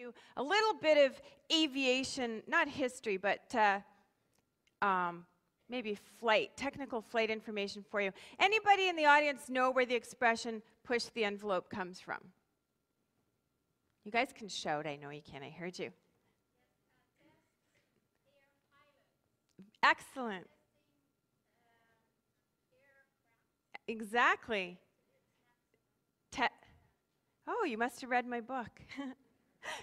you a little bit of aviation, not history, but maybe technical flight information for you. Anybody in the audience know where the expression push the envelope comes from? You guys can shout. I know you can. I heard you. Excellent. Exactly. Oh, you must have read my book.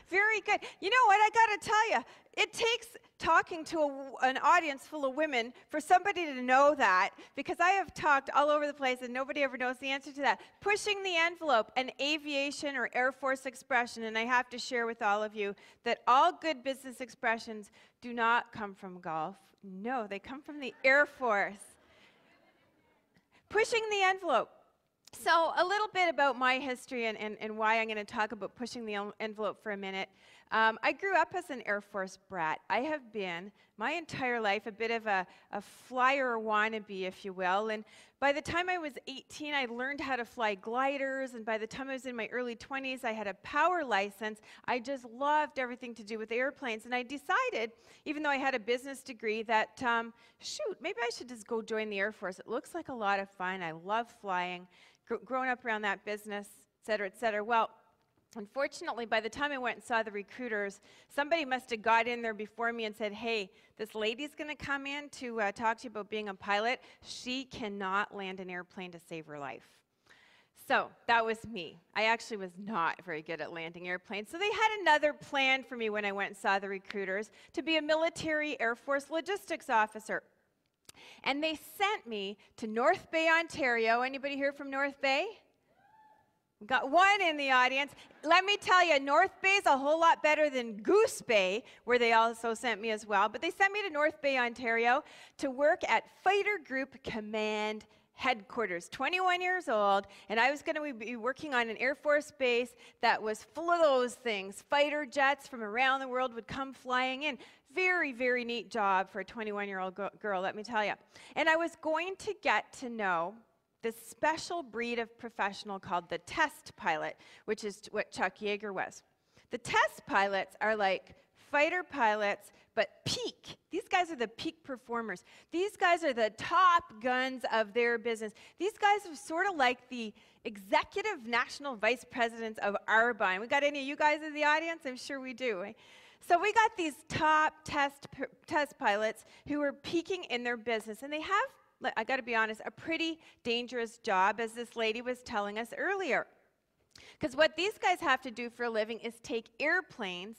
Very good. You know what? I got to tell you, it takes talking to an audience full of women for somebody to know that, because I have talked all over the place and nobody ever knows the answer to that. Pushing the envelope, an aviation or Air Force expression, and I have to share with all of you that all good business expressions do not come from golf. No, they come from the Air Force. Pushing the envelope. So a little bit about my history and why I'm going to talk about pushing the envelope for a minute. I grew up as an Air Force brat. I have been, my entire life, a bit of a flyer wannabe, if you will. And by the time I was 18, I learned how to fly gliders. And by the time I was in my early 20s, I had a power license. I just loved everything to do with airplanes. And I decided, even though I had a business degree, that, shoot, maybe I should just go join the Air Force. It looks like a lot of fun. I love flying. Growing up around that business, et cetera, et cetera. Well, unfortunately, by the time I went and saw the recruiters, somebody must have got in there before me and said, hey, this lady's going to come in to talk to you about being a pilot. She cannot land an airplane to save her life. So that was me. I actually was not very good at landing airplanes. So they had another plan for me when I went and saw the recruiters, to be a military Air Force logistics officer. And they sent me to North Bay, Ontario. Anybody here from North Bay? We've got one in the audience. Let me tell you, North Bay is a whole lot better than Goose Bay, where they also sent me as well. But they sent me to North Bay, Ontario, to work at Fighter Group Command Headquarters. 21 years old, and I was going to be working on an Air Force base that was full of those things. Fighter jets from around the world would come flying in. Very, very neat job for a 21-year-old girl, let me tell you. And I was going to get to know this special breed of professional called the test pilot, which is what Chuck Yeager was. The test pilots are like fighter pilots, but peak. These guys are the peak performers. These guys are the top guns of their business. These guys are sort of like the executive national vice presidents of our buying. We got any of you guys in the audience? I'm sure we do. Right? So we got these top test pilots who are peaking in their business, and they have, I got to be honest, a pretty dangerous job, as this lady was telling us earlier. Because what these guys have to do for a living is take airplanes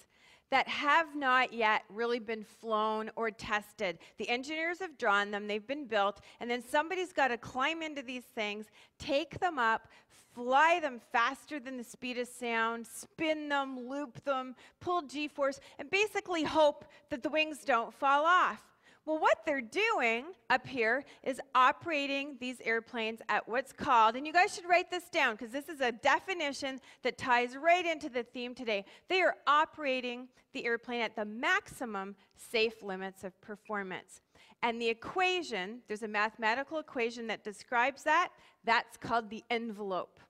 that have not yet really been flown or tested. The engineers have drawn them, they've been built, and then somebody's got to climb into these things, take them up, fly them faster than the speed of sound, spin them, loop them, pull G-force, and basically hope that the wings don't fall off. Well, what they're doing up here is operating these airplanes at what's called, and you guys should write this down because this is a definition that ties right into the theme today. They are operating the airplane at the maximum safe limits of performance. And the equation, there's a mathematical equation that describes that. That's called the envelope.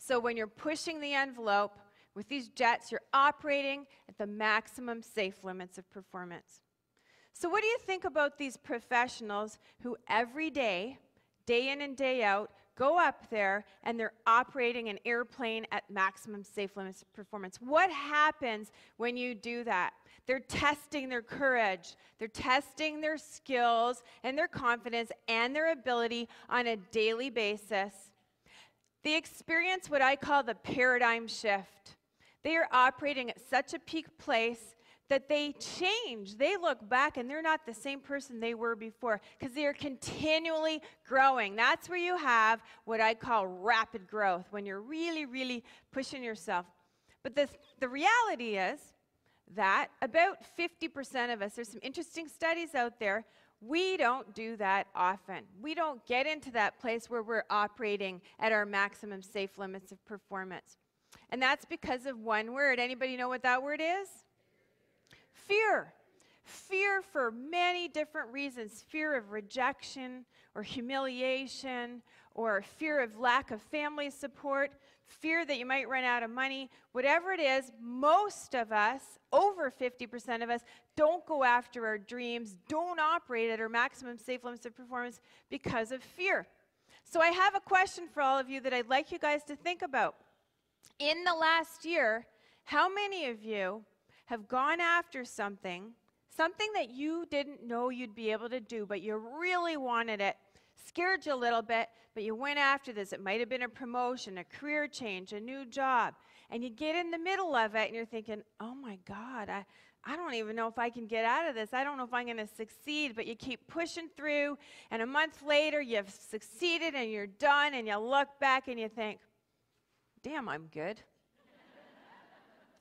So when you're pushing the envelope with these jets, you're operating at the maximum safe limits of performance. So what do you think about these professionals who every day, day in and day out, go up there and they're operating an airplane at maximum safe limits of performance? What happens when you do that? They're testing their courage, they're testing their skills and their confidence and their ability on a daily basis. They experience what I call the paradigm shift. They are operating at such a peak place that they change. They look back and they're not the same person they were before because they are continually growing. That's where you have what I call rapid growth, when you're really, really pushing yourself. But the reality is that about 50% of us, there's some interesting studies out there, we don't do that often. We don't get into that place where we're operating at our maximum safe limits of performance. And that's because of one word. Anybody know what that word is? Fear. Fear for many different reasons. Fear of rejection or humiliation, or fear of lack of family support, fear that you might run out of money, whatever it is, most of us, over 50% of us, don't go after our dreams, don't operate at our maximum safe limits of performance because of fear. So I have a question for all of you that I'd like you guys to think about. In the last year, how many of you have gone after something that you didn't know you'd be able to do, but you really wanted it, scared you a little bit, but you went after this? It might have been a promotion, a career change, a new job, and you get in the middle of it and you're thinking, oh my God, I don't even know if I can get out of this. I don't know if I'm going to succeed, but you keep pushing through, and a month later you've succeeded and you're done, and you look back and you think, damn, I'm good.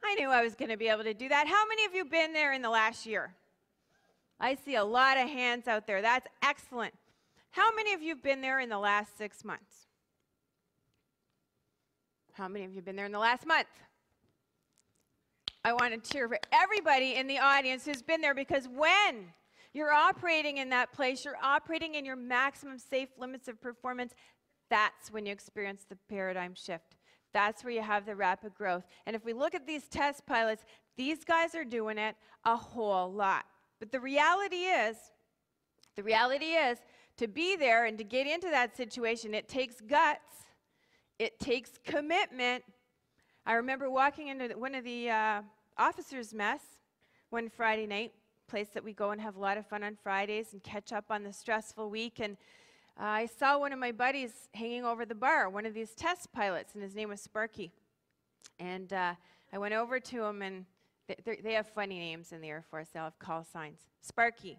I knew I was going to be able to do that. How many of you have been there in the last year? I see a lot of hands out there. That's excellent. How many of you have been there in the last 6 months? How many of you have been there in the last month? I want to cheer for everybody in the audience who's been there, because when you're operating in that place, you're operating in your maximum safe limits of performance, that's when you experience the paradigm shift. That's where you have the rapid growth. And if we look at these test pilots, these guys are doing it a whole lot. But the reality is, to be there and to get into that situation, it takes guts. It takes commitment. I remember walking into one of the officers' mess one Friday night, place that we go and have a lot of fun on Fridays and catch up on the stressful week. And I saw one of my buddies hanging over the bar, one of these test pilots, and his name was Sparky. And I went over to him, and they have funny names in the Air Force. They'll have call signs. Sparky.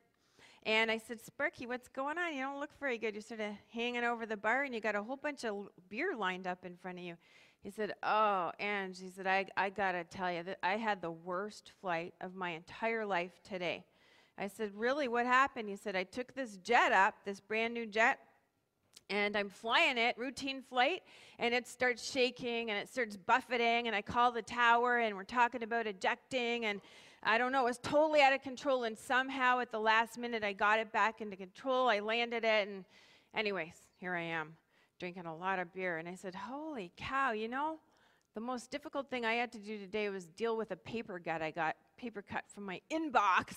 And I said, Sparky, what's going on? You don't look very good. You're sort of hanging over the bar, and you got a whole bunch of beer lined up in front of you. He said, oh, Ange, he said, I got to tell you that I had the worst flight of my entire life today. I said, really, what happened? He said, I took this jet up, this brand new jet, and I'm flying it, routine flight, and it starts shaking, and it starts buffeting, and I call the tower, and we're talking about ejecting, and I don't know, it was totally out of control, and somehow at the last minute I got it back into control. I landed it, and anyways, here I am, drinking a lot of beer. And I said, holy cow, you know, the most difficult thing I had to do today was deal with a paper cut. I got paper cut from my inbox,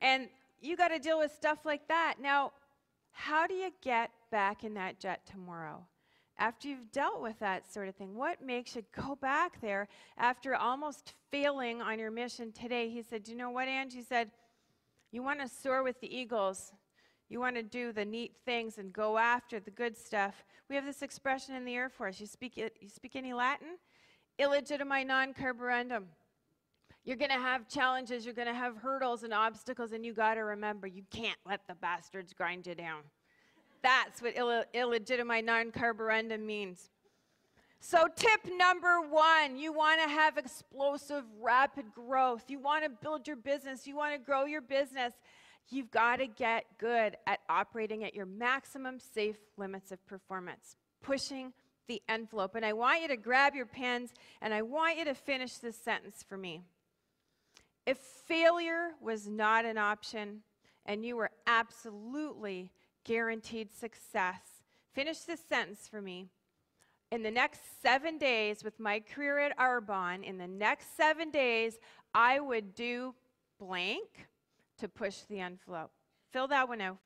and you got to deal with stuff like that. Now, how do you get back in that jet tomorrow? After you've dealt with that sort of thing, what makes you go back there after almost failing on your mission today? He said, you know what, Angie? He said, you want to soar with the eagles. You want to do the neat things and go after the good stuff. We have this expression in the Air Force. You speak any Latin? Illegitimi non carborundum. You're going to have challenges. You're going to have hurdles and obstacles, and you got to remember, you can't let the bastards grind you down. That's what illegitimi non carborundum means. So tip number one, you want to have explosive, rapid growth. You want to build your business. You want to grow your business. You've got to get good at operating at your maximum safe limits of performance, pushing the envelope. And I want you to grab your pens, and I want you to finish this sentence for me. If failure was not an option and you were absolutely guaranteed success, finish this sentence for me. In the next 7 days with my career at Arbonne, in the next 7 days, I would do blank to push the envelope. Fill that one out.